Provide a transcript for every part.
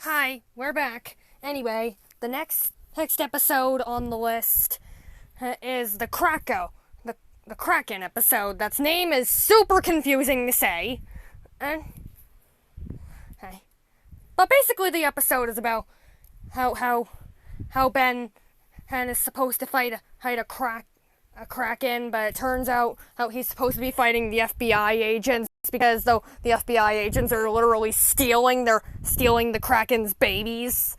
Hi, we're back. Anyway, the next episode on the list is the the Kraken episode. That's name is super confusing to say. And hey, but basically the episode is about how Ben is supposed to fight a Kraken, but it turns out how he's supposed to be fighting the FBI agents because though the FBI agents are literally stealing the Kraken's babies.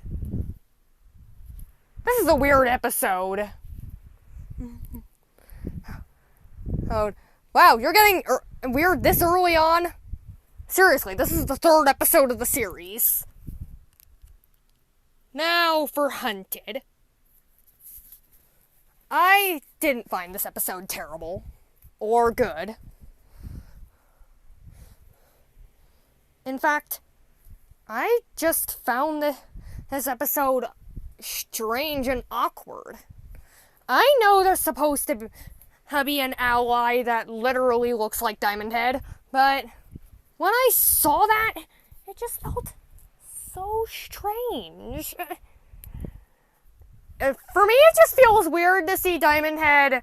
This is a weird episode. Oh, wow, you're getting weird this early on? Seriously, this is the third episode of the series. Now for Hunted. I didn't find this episode terrible or good. In fact, I just found this episode strange and awkward. I know there's supposed to be an ally that literally looks like Diamond Head, but when I saw that, it just felt so strange. For me, it just feels weird to see Diamond Head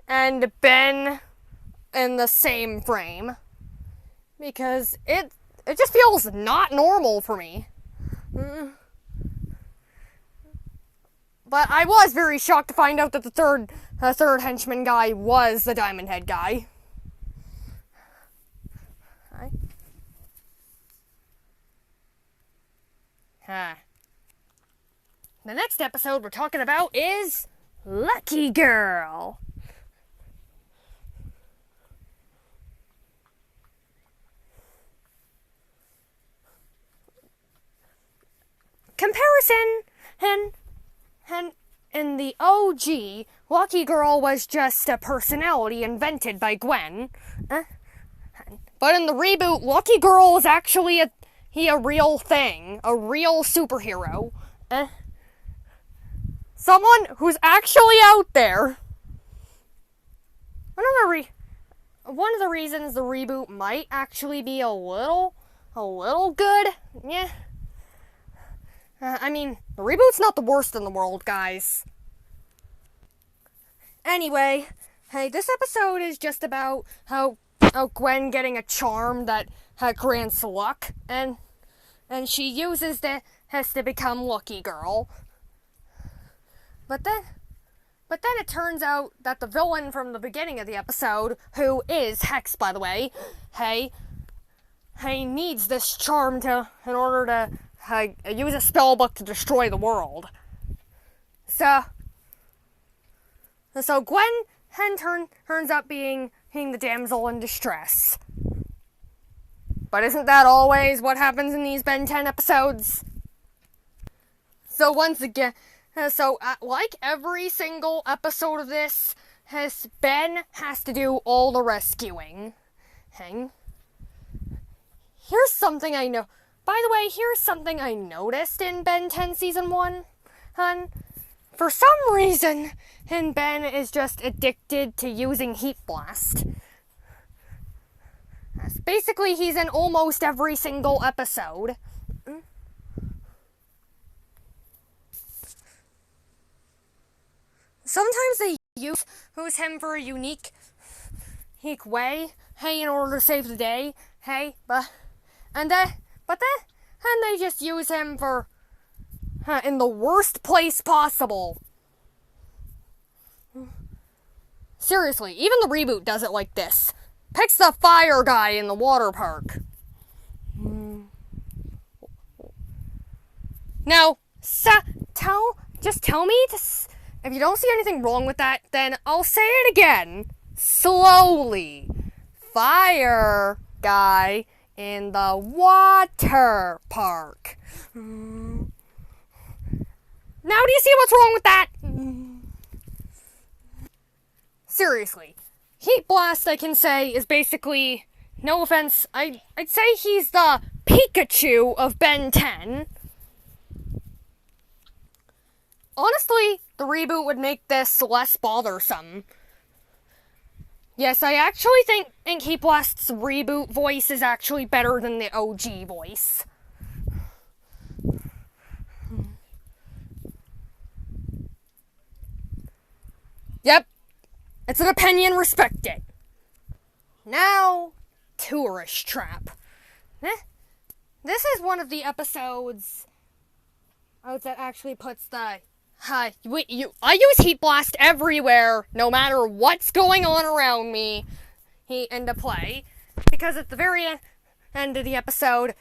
and Ben in the same frame. Because it just feels not normal for me. But I was very shocked to find out that the third henchman guy was the Diamond Head guy. The next episode we're talking about is Lucky Girl. Comparison, and in the OG, Lucky Girl was just a personality invented by Gwen. But in the reboot, Lucky Girl is actually a real thing, a real superhero. Someone who's actually out there. One of the reasons the reboot might actually be a little good, yeah. The reboot's not the worst in the world, guys. Anyway, hey, this episode is just about how Gwen getting a charm that grants luck, and she uses has to become Lucky Girl. But then it turns out that the villain from the beginning of the episode, who is Hex, by the way, needs this charm in order to use a spell book to destroy the world. So Gwen turns up being the damsel in distress. But isn't that always what happens in these Ben 10 episodes? So once again, like every single episode of this, Ben has to do all the rescuing. Here's something I know. By the way, here's something I noticed in Ben 10 Season 1. For some reason, Ben is just addicted to using Heat Blast. Basically, he's in almost every single episode. Sometimes they use him for a unique way, in order to save the day, but then they just use him for in the worst place possible. Seriously, even the reboot does it like this. Picks the fire guy in the water park. Now, just tell me if you don't see anything wrong with that, then I'll say it again. Slowly. Fire guy in the water park. Now do you see what's wrong with that? Seriously. Heat Blast, I can say, is basically, no offense, I'd say he's the Pikachu of Ben 10. Honestly, the reboot would make this less bothersome. Yes, I actually think Heat Blast's reboot voice is actually better than the OG voice. Yep, it's an opinion, respect it. Now, Tourist Trap. This is one of the episodes that actually puts the I use Heat Blast everywhere, no matter what's going on around me, into play, because at the very end of the episode,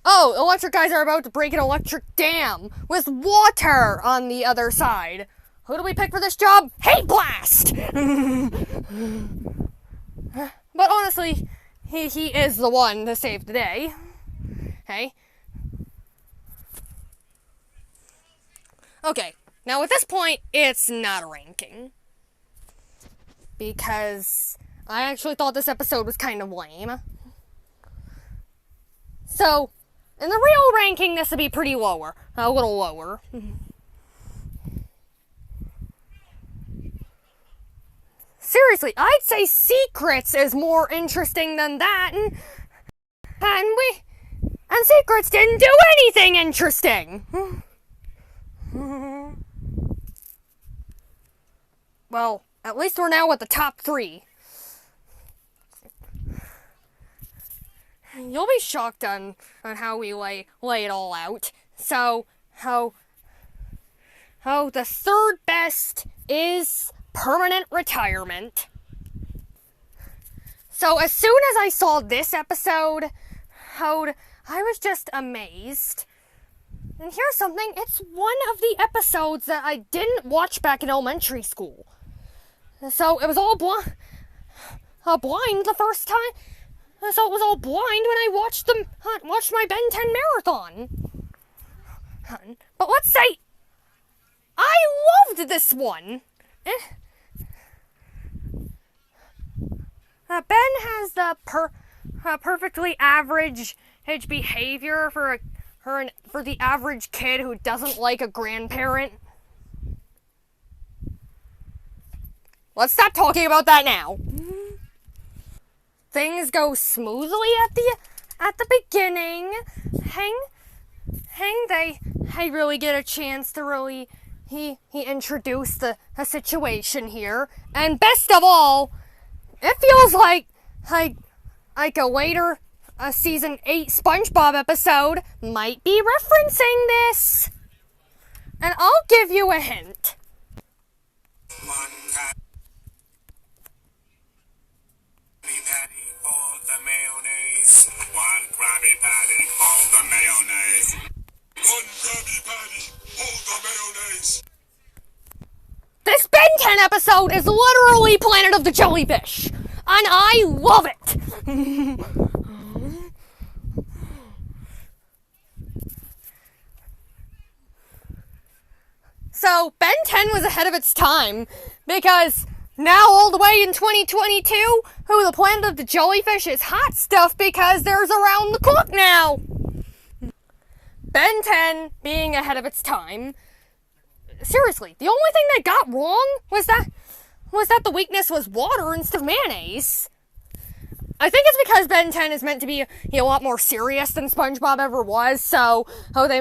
electric guys are about to break an electric dam with water on the other side. Who do we pick for this job? Heat Blast! But honestly, he is the one to save the day. Hey? Okay, now at this point, it's not a ranking. Because I actually thought this episode was kind of lame. So, in the real ranking, this would be pretty lower. A little lower. Seriously, I'd say Secrets is more interesting than that, and Secrets didn't do anything interesting. Well, at least we're now at the top 3. You'll be shocked on how we lay it all out. So, how the third best is Permanent Retirement. So as soon as I saw this episode, I was just amazed. And here's something, it's one of the episodes that I didn't watch back in elementary school. So it was all blind the first time. So it was all blind when I watched my Ben 10 marathon. But let's say, I loved this one. Ben has the perfectly average behavior for the average kid who doesn't like a grandparent. Let's stop talking about that now. Things go smoothly at the beginning. They really get a chance to really he introduced the situation here, and best of all, it feels like a later season 8 SpongeBob episode might be referencing this. And I'll give you a hint. Patty for the mayonnaise. One Krabby Patty for the mayonnaise. One Krabby Patty for the mayonnaise. This Ben 10 episode is literally Planet of the Jellyfish, and I love it. So Ben 10 was ahead of its time, because now all the way in 2022, the Planet of the Jellyfish is hot stuff because there's Around the Clock now. Ben 10 being ahead of its time. Seriously, the only thing they got wrong was that the weakness was water instead of mayonnaise. I think it's because Ben 10 is meant to be a lot more serious than SpongeBob ever was, so they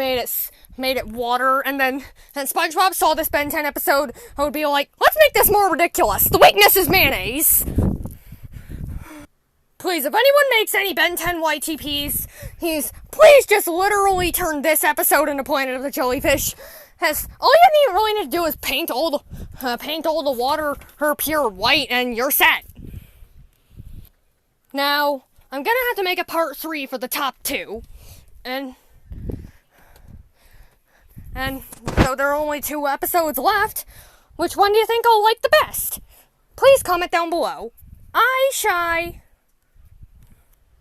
made it water, and then SpongeBob saw this Ben 10 episode, would be like, let's make this more ridiculous. The weakness is mayonnaise. Please, if anyone makes any Ben 10 YTPs, please just literally turn this episode into Planet of the Jellyfish. All you really need to do is paint all the water pure white, and you're set. Now, I'm gonna have to make a part 3 for the top 2, and so there are only 2 episodes left. Which one do you think I'll like the best? Please comment down below. I Shy.